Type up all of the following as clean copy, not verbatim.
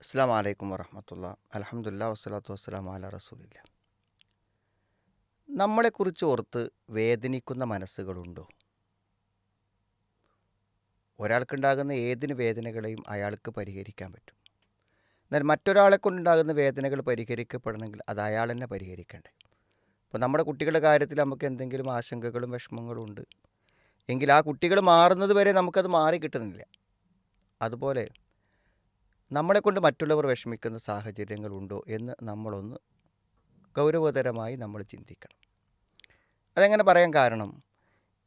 അസ്സാം വലൈക്കും വറഹമത്തുള്ള അലഹമുല്ല വസ്സലാത്തു വസ്സലാം അല റസൂലില്ല. നമ്മളെക്കുറിച്ച് ഓർത്ത് വേദനിക്കുന്ന മനസ്സുകളുണ്ടോ? ഒരാൾക്കുണ്ടാകുന്ന ഏതിന് വേദനകളെയും അയാൾക്ക് പരിഹരിക്കാൻ പറ്റും. എന്നാൽ മറ്റൊരാളെ കൊണ്ടുണ്ടാകുന്ന വേദനകൾ പരിഹരിക്കപ്പെടണമെങ്കിൽ അത് അയാൾ തന്നെ പരിഹരിക്കണ്ടേ? ഇപ്പോൾ നമ്മുടെ കുട്ടികളുടെ കാര്യത്തിൽ നമുക്ക് എന്തെങ്കിലും ആശങ്കകളും വിഷമങ്ങളും ഉണ്ട് എങ്കിൽ ആ കുട്ടികൾ മാറുന്നത് വരെ നമുക്കത് മാറി കിട്ടുന്നില്ല. അതുപോലെ നമ്മളെ കൊണ്ട് മറ്റുള്ളവർ വിഷമിക്കുന്ന സാഹചര്യങ്ങളുണ്ടോ എന്ന് നമ്മളൊന്ന് ഗൗരവതരമായി നമ്മൾ ചിന്തിക്കണം. അതെങ്ങനെ പറയാൻ കാരണം,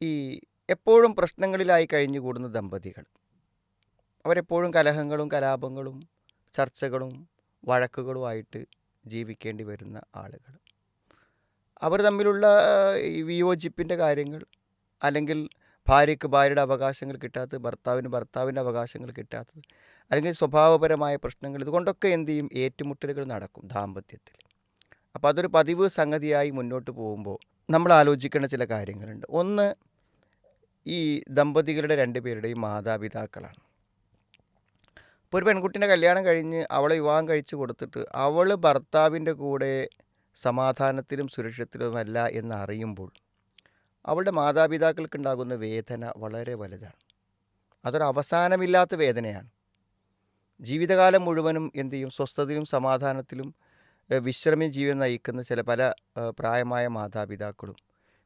ഈ എപ്പോഴും പ്രശ്നങ്ങളിലായി കഴിഞ്ഞുകൂടുന്ന ദമ്പതികൾ, അവരെപ്പോഴും കലഹങ്ങളും കലാപങ്ങളും ചർച്ചകളും വഴക്കുകളുമായിട്ട് ജീവിക്കേണ്ടി വരുന്ന ആളുകൾ, അവർ തമ്മിലുള്ള ഈ വിയോജിപ്പിൻ്റെ കാര്യങ്ങൾ, അല്ലെങ്കിൽ ഭാര്യയ്ക്ക് ഭാര്യയുടെ അവകാശങ്ങൾ കിട്ടാത്തത്, ഭർത്താവിന് ഭർത്താവിൻ്റെ അവകാശങ്ങൾ കിട്ടാത്തത്, അല്ലെങ്കിൽ സ്വഭാവപരമായ പ്രശ്നങ്ങൾ, ഇതുകൊണ്ടൊക്കെ എന്തു ചെയ്യും, ഏറ്റുമുട്ടലുകൾ നടക്കും ദാമ്പത്യത്തിൽ. അപ്പോൾ അതൊരു പതിവ് സംഗതിയായി മുന്നോട്ട് പോകുമ്പോൾ നമ്മൾ ആലോചിക്കേണ്ട ചില കാര്യങ്ങളുണ്ട്. ഒന്ന്, ഈ ദമ്പതികളുടെ രണ്ടുപേരുടെയും മാതാപിതാക്കളാണ്. ഇപ്പോൾ ഒരു പെൺകുട്ടീൻ്റെ കല്യാണം കഴിഞ്ഞ് അവളെ വിവാഹം കഴിച്ച് കൊടുത്തിട്ട് അവൾ ഭർത്താവിൻ്റെ കൂടെ സമാധാനത്തിലും സുരക്ഷിതത്തിലുമല്ല എന്നറിയുമ്പോൾ അവളുടെ മാതാപിതാക്കൾക്കുണ്ടാകുന്ന വേദന വളരെ വലുതാണ്. അതൊരു അവസാനമില്ലാത്ത വേദനയാണ്. ജീവിതകാലം മുഴുവനും എന്തു ചെയ്യും, സ്വസ്ഥതയിലും സമാധാനത്തിലും വിശ്രമി ജീവിതം നയിക്കുന്ന പല പ്രായമായ മാതാപിതാക്കളും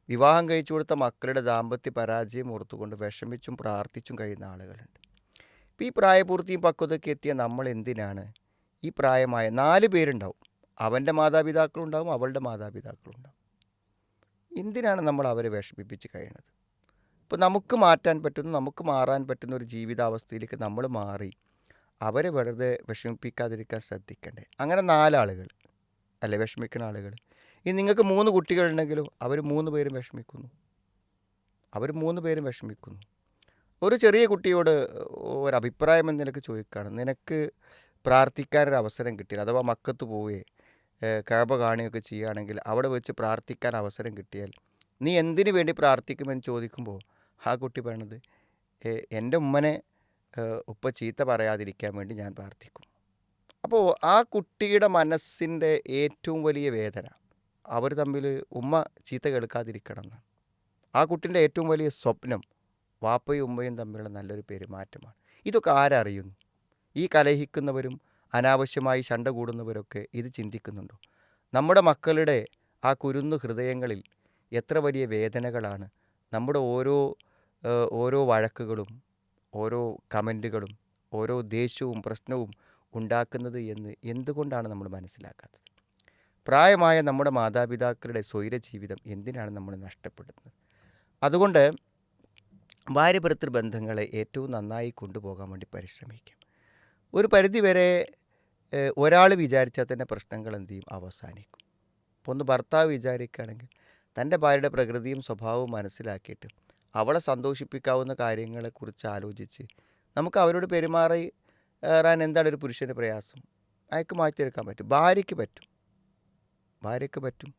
വിവാഹം കഴിച്ചു കൊടുത്ത മക്കളുടെ ദാമ്പത്യ പരാജയം ഓർത്തുകൊണ്ട് വിഷമിച്ചും പ്രാർത്ഥിച്ചും കഴിയുന്ന ആളുകളുണ്ട്. ഇപ്പോൾ ഈ പ്രായപൂർത്തിയും പക്വതയൊക്കെ എത്തിയ നമ്മൾ എന്തിനാണ്, ഈ പ്രായമായ 4 പേരുണ്ടാവും, അവൻ്റെ മാതാപിതാക്കളുണ്ടാവും, അവളുടെ മാതാപിതാക്കളുണ്ടാവും, എന്തിനാണ് നമ്മൾ അവരെ വിഷമിപ്പിച്ച് കഴിയുന്നത്? ഇപ്പോൾ നമുക്ക് മാറ്റാൻ പറ്റുന്ന, നമുക്ക് മാറാൻ പറ്റുന്ന ഒരു ജീവിതാവസ്ഥയിലേക്ക് നമ്മൾ മാറി അവരെ വെറുതെ വിഷമിപ്പിക്കാതിരിക്കാൻ ശ്രദ്ധിക്കണ്ടേ? അങ്ങനെ 4 ആളുകൾ അല്ലേ വിഷമിക്കുന്ന ആളുകൾ. ഇനി നിങ്ങൾക്ക് 3 കുട്ടികളുണ്ടെങ്കിലോ അവർ 3 പേരും വിഷമിക്കുന്നു. ഒരു ചെറിയ കുട്ടിയോട് ഒരഭിപ്രായം എന്ന നിനക്ക് ചോദിക്കുകയാണ്, നിനക്ക് പ്രാർത്ഥിക്കാനൊരു അവസരം കിട്ടിയാൽ, അഥവാ മക്കത്ത് പോവുകയെ കഅബ കാണുകയൊക്കെ ചെയ്യുകയാണെങ്കിൽ അവിടെ വെച്ച് പ്രാർത്ഥിക്കാൻ അവസരം കിട്ടിയാൽ നീ എന്തിനു വേണ്ടി പ്രാർത്ഥിക്കുമെന്ന് ചോദിക്കുമ്പോൾ ആ കുട്ടി പറയണത്, എൻ്റെ ഉമ്മനെ ഉപ്പ ചീത്ത പറയാതിരിക്കാൻ വേണ്ടി ഞാൻ പ്രാർത്ഥിക്കും. അപ്പോൾ ആ കുട്ടിയുടെ മനസ്സിൻ്റെ ഏറ്റവും വലിയ വേദന അവർ തമ്മിൽ ഉമ്മ ചീത്ത കേൾക്കാതിരിക്കണം എന്നാണ്. ആ കുട്ടിൻ്റെ ഏറ്റവും വലിയ സ്വപ്നം വാപ്പയും ഉമ്മയും തമ്മിലുള്ള നല്ലൊരു പെരുമാറ്റമാണ്. ഇതൊക്കെ ആരറിയുന്നു? ഈ കലഹിക്കുന്നവരും അനാവശ്യമായി ശണ്ട കൂടുന്നവരൊക്കെ ഇത് ചിന്തിക്കുന്നുണ്ടോ? നമ്മുടെ മക്കളുടെ ആ കുരുന്നു ഹൃദയങ്ങളിൽ എത്ര വലിയ വേദനകളാണ് നമ്മുടെ ഓരോ വഴക്കുകളും, ഓരോ കമൻറ്റുകളും, ഓരോ ദേഷ്യവും പ്രശ്നവും ഉണ്ടാക്കുന്നത് എന്ന് എന്തുകൊണ്ടാണ് നമ്മൾ മനസ്സിലാക്കാത്തത്? പ്രായമായ നമ്മുടെ മാതാപിതാക്കളുടെ സ്വൈര ജീവിതം എന്തിനാണ് നമ്മൾ നഷ്ടപ്പെടുന്നത്? അതുകൊണ്ട് ഭാര്യ-ഭർതൃ ബന്ധങ്ങളെ ഏറ്റവും നന്നായി കൊണ്ടുപോകാൻ വേണ്ടി പരിശ്രമിക്കാം. ഒരു പരിധിവരെ ഒരാൾ വിചാരിച്ചാൽ തന്നെ പ്രശ്നങ്ങൾ എന്തു ചെയ്യും, അവസാനിക്കും. ഇപ്പോൾ ഒന്ന് ഭർത്താവ് വിചാരിക്കുകയാണെങ്കിൽ തൻ്റെ ഭാര്യയുടെ പ്രകൃതിയും സ്വഭാവവും മനസ്സിലാക്കിയിട്ട് അവളെ സന്തോഷിപ്പിക്കാവുന്ന കാര്യങ്ങളെക്കുറിച്ച് ആലോചിച്ച് നമുക്ക് അവരോട് പെരുമാറാൻ എന്താണ് ഒരു പുരുഷൻ്റെ പ്രയാസം? അയാൾക്ക് മാറ്റിയെടുക്കാൻ പറ്റും. ഭാര്യയ്ക്ക് പറ്റും.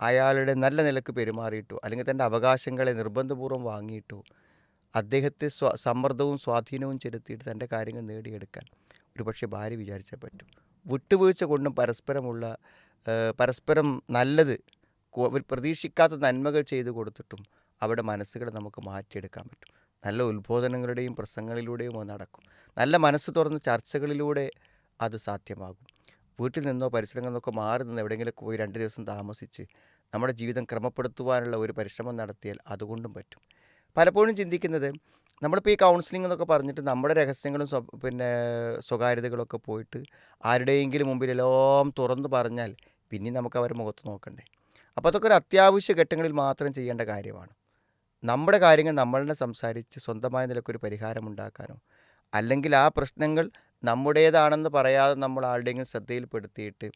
അയാളുടെ നല്ല നിലക്ക് പെരുമാറിയിട്ടോ, അല്ലെങ്കിൽ തൻ്റെ അവകാശങ്ങളെ നിർബന്ധപൂർവ്വം വാങ്ങിയിട്ടോ അദ്ദേഹത്തെ സമ്മർദ്ദവും സ്വാധീനവും ചെലുത്തിയിട്ട് തൻ്റെ കാര്യങ്ങൾ നേടിയെടുക്കാൻ ഒരുപക്ഷെ ഭാര്യ വിചാരിച്ചാൽ പറ്റും. വിട്ടുവീഴ്ച കൊണ്ടും പരസ്പരം നല്ലത്, പ്രതീക്ഷിക്കാത്ത നന്മകൾ ചെയ്തു കൊടുത്തിട്ടും അവിടെ മനസ്സുകളെ നമുക്ക് മാറ്റിയെടുക്കാൻ പറ്റും. നല്ല ഉത്ബോധനങ്ങളുടെയും പ്രസംഗങ്ങളിലൂടെയും അത് നടക്കും. നല്ല മനസ്സ് തുറന്ന് ചർച്ചകളിലൂടെ അത് സാധ്യമാകും. വീട്ടിൽ നിന്നോ പരിസരങ്ങളിൽ നിന്നൊക്കെ മാറി നിന്ന് എവിടെയെങ്കിലുമൊക്കെ പോയി 2 ദിവസം താമസിച്ച് നമ്മുടെ ജീവിതം ക്രമപ്പെടുത്തുവാനുള്ള ഒരു പരിശ്രമം നടത്തിയാൽ അതുകൊണ്ടും പറ്റും. പലപ്പോഴും ചിന്തിക്കുന്നത്, നമ്മളിപ്പോൾ ഈ കൗൺസിലിംഗ് എന്നൊക്കെ പറഞ്ഞിട്ട് നമ്മുടെ രഹസ്യങ്ങളും സ്വകാര്യതകളൊക്കെ പോയിട്ട് ആരുടെയെങ്കിലും മുമ്പിൽ എല്ലാം തുറന്നു പറഞ്ഞാൽ പിന്നെ നമുക്ക് അവരുടെ മുഖത്ത് നോക്കണ്ടേ? അപ്പോൾ അതൊക്കെ ഒരു അത്യാവശ്യ ഘട്ടങ്ങളിൽ മാത്രം ചെയ്യേണ്ട കാര്യമാണ്. നമ്മുടെ കാര്യങ്ങൾ നമ്മൾ തന്നെ സംസാരിച്ച് സ്വന്തമായ നിലക്കൊരു പരിഹാരമുണ്ടാക്കാനോ, അല്ലെങ്കിൽ ആ പ്രശ്നങ്ങൾ നമ്മുടേതാണെന്ന് പറയാതെ നമ്മൾ ആരുടെയെങ്കിലും ശ്രദ്ധയിൽപ്പെടുത്തിയിട്ട്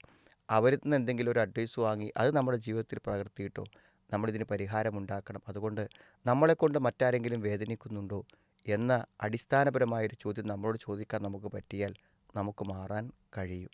അവരിൽ നിന്ന് എന്തെങ്കിലും ഒരു അഡ്വൈസ് വാങ്ങി അത് നമ്മുടെ ജീവിതത്തിൽ പകർത്തിയിട്ടോ നമ്മളിതിന് പരിഹാരമുണ്ടാക്കണം. അതുകൊണ്ട് നമ്മളെക്കൊണ്ട് മറ്റാരെങ്കിലും വേദനിക്കുന്നുണ്ടോ എന്ന അടിസ്ഥാനപരമായൊരു ചോദ്യം നമ്മളോട് ചോദിക്കാൻ നമുക്ക് പറ്റിയാൽ നമുക്ക് മാറാൻ കഴിയും.